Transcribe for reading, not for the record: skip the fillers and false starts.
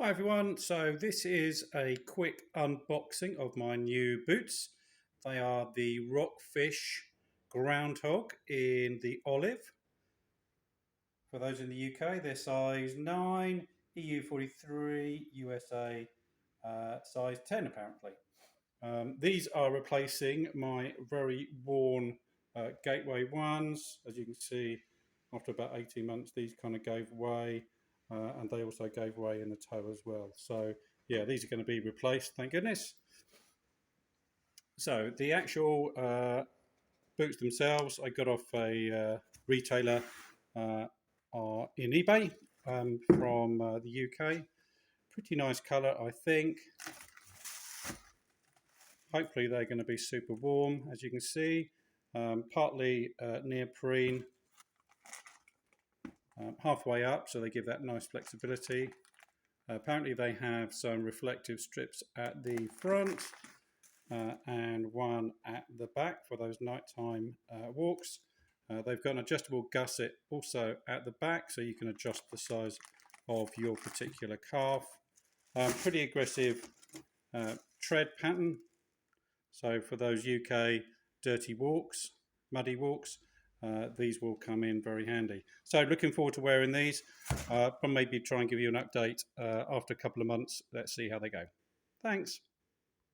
Hi everyone, so this is a quick unboxing of my new boots. They are the Rockfish Groundhog in the olive. For those in the UK, they're size 9, EU 43, USA size 10 apparently. These are replacing my very worn Gateway ones. As you can see, after about 18 months, these kind of gave way, and they also gave way in the toe as well. So, yeah, these are going to be replaced, thank goodness. So, the actual boots themselves, I got off a retailer in eBay from the UK. Pretty nice colour, I think. Hopefully they're going to be super warm, as you can see. Partly neoprene, halfway up, so they give that nice flexibility. Apparently they have some reflective strips at the front and one at the back for those nighttime walks. They've got an adjustable gusset also at the back, so you can adjust the size of your particular calf. Pretty aggressive tread pattern. So for those UK dirty walks, muddy walks, these will come in very handy. So looking forward to wearing these. I'll maybe try and give you an update after a couple of months. Let's see how they go. Thanks.